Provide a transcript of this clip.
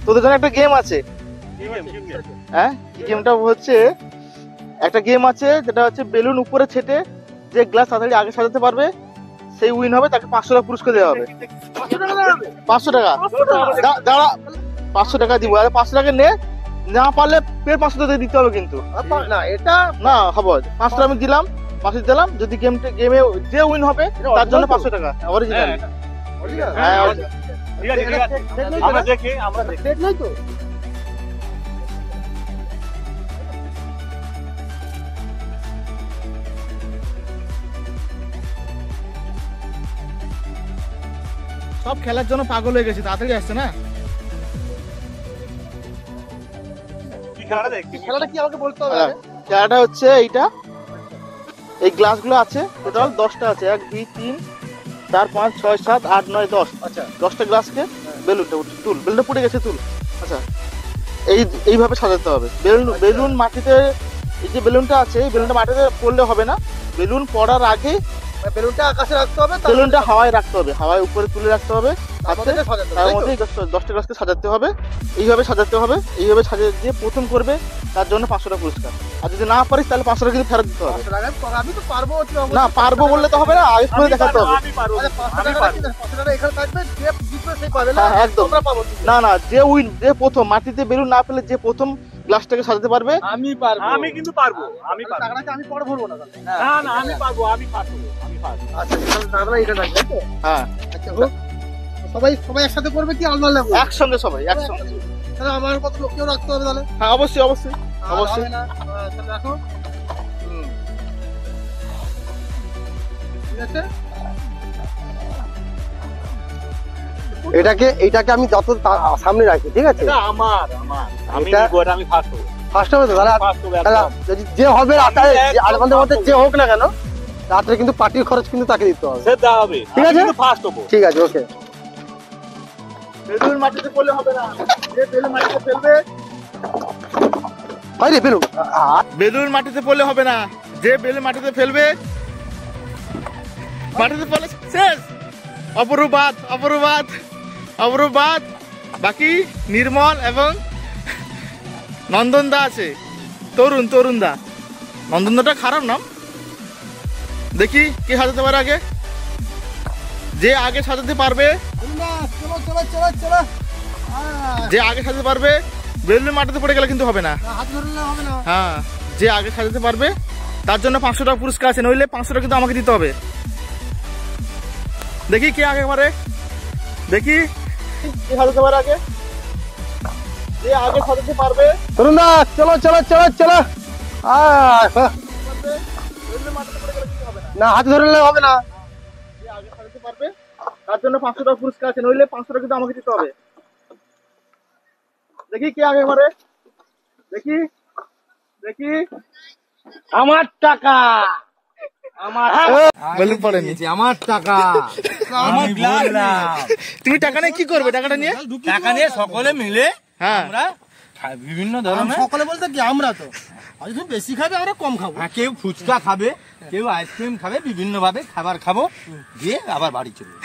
তোদের জন্য একটা গেম আছে। হ্যাঁ, কি গেমটা হচ্ছে, একটা গেম আছে যেটা হচ্ছে বেলুন উপরে ছেটে যে গ্লাস তাড়াতাড়ি আগে সাজাতে পারবে সেই উইন হবে, তাকে 500 টাকা পুরস্কার দেওয়া হবে। 500 টাকা দাঁড়া, 500 টাকা দিব। আরে 500 টাকা নে, না পারলে ফের 500 টাকা দিতে হবে কিন্তু। না এটা না হবে, 500 টাকা আমি দিলাম, 500 দিলাম। যদি গেমে যে উইন হবে তার জন্য 500 টাকা অরিজিনাল। হ্যাঁ আমরা দেখি ডেট নাই তো। সব খেলার জন্য পাগল হয়ে গেছে, তাড়াতাড়ি আসছে না। খেলাটা কি আমাকে বলতে হবে? খেলাটা হচ্ছে এইটা, এই গ্লাসগুলো আছে টোটাল 10টা আছে, 1 2 3 4 5 6 7 8 9 10। আচ্ছা 10টা গ্লাসকে বেলুনটা তুল, বেলুনটা পড়ে গেছে তুল। আচ্ছা এইভাবে সাজাতে হবে। বেলুন মাটিতে, এই যে বেলুনটা আছে এই বেলুনটা মাটিতে পড়লে হবে না, বেলুন পড়ার আগে বেলুনটা আকাশে রাখতে হবে, বেলুনটা হাওয়ায় রাখতে হবে, হাওয়ায় উপরে তুলে রাখতে হবে, তার মধ্যে 10টা গ্লাসকে সাজাতে হবে। এইভাবে সাজাতে হবে, এইভাবে সাজিয়ে দিয়ে প্রথম করবে তার জন্য 500 টাকা পুরস্কার। আর যদি না পারিস তাহলে 500 টাকা কিন্তু ফেরত দিতে হবে। আমি তো পারবো না, পারবো বললে তো হবে না, আগে করে দেখাতে হবে। 500 টাকা এখানে থাকবে, যে জিতবে সেই পাবে না। একদম না না, যে উইন, যে প্রথম মাটিতে বেলুন না পেলে যে প্রথম গ্লাসটাকে সাজাতে পারবে। আমি পারবো, আমি কিন্তু পারবো, আমি পারবো। টাকাটাকে আমি পরে ভরবো না। না না আমি পারবো, আমি পারবো, আমি পারবো। আচ্ছা টাকাটা এটা রাখবে তো। হ্যাঁ আচ্ছা হোক, সবাই একসাথে করবে কি আলাদা আলাদা? একসঙ্গে, সবাই একসঙ্গে। তাহলে আমার কত লোককেও রাখতে হবে তাহলে? হ্যাঁ অবশ্যই অবশ্যই অবশ্যই। তাহলে রাখো। ঠিক আছে, এটাকে আমি যত সামনে রাখি, ঠিক আছে? এটা আমার আমি নিবো, এটা আমি ফার্স্ট হবো। ফার্স্ট হবে তো তাহলে? যদি যে হবে রাতে, আমাদের মধ্যে যে হোক না কেন, রাত্রে কিন্তু পার্টির খরচ কিন্তু তাকে দিতে হবে। সে দেওয়া হবে, ঠিক আছে? আমি ফার্স্ট হবো। ঠিক আছে ওকে। বেলুন মাটিতে পড়লে হবে না, যে বেলুন মাটিতে ফেলবে। হয় রে বেলুন, বেলুন মাটিতে পড়লে হবে না, যে বেলুন মাটিতে ফেলবে, মাটিতে পড়লে শেষ। অপরূপাত অপরূপাত অপরূপাত, বাকি নির্মল এবং নন্দন দা আছে। তরুণ দা, নন্দন দাটা খারাপ নাম। দেখি কে সাজাতে পারে আগে, যে আগে সাজাতে পারবে, যে আগে সাজাতে পারবে। বেলুন মাটিতে পড়ে গেলে কিন্তু হবে না। হ্যাঁ, যে আগে সাজাতে পারবে তার জন্য 500 টাকা পুরস্কার আছে, নইলে 500 টাকা কিন্তু আমাকে দিতে হবে। দেখি কে আগে পারে, দেখি কে সাজাতে পারে আগে, যে আগে সাজাতে পারবে। তরুণ দা চলো চলো চলো চলো। বেলুন মাটিতে পড়ে গেলে কিন্তু হবে না, না হাতে ধরে নিলে হবে না। যে আগে সাজাতে পারবে তার জন্য 500 টাকা পুরস্কার আছে, নইলে 500 টাকা কিন্তু আমাকে দিতে হবে। দেখি কে আগে পারে, দেখি দেখি। আমার টাকা, আমার বেলুন পড়েনি, আমার টাকা, আমি বললাম। তুমি টাকা নিয়ে কি করবে? টাকাটা নিয়ে টাকা নিয়ে সকলে মিলে হ্যাঁ আমরা বিভিন্ন ধরনের, সকলে বলতে কি আমরা তো তুমি বেশি খাবে, আমরা কম খাবো। কেউ ফুচকা খাবে, কেউ আইসক্রিম খাবে, বিভিন্ন ভাবে খাবার খাবো, দিয়ে আবার বাড়ি চলে যাবো।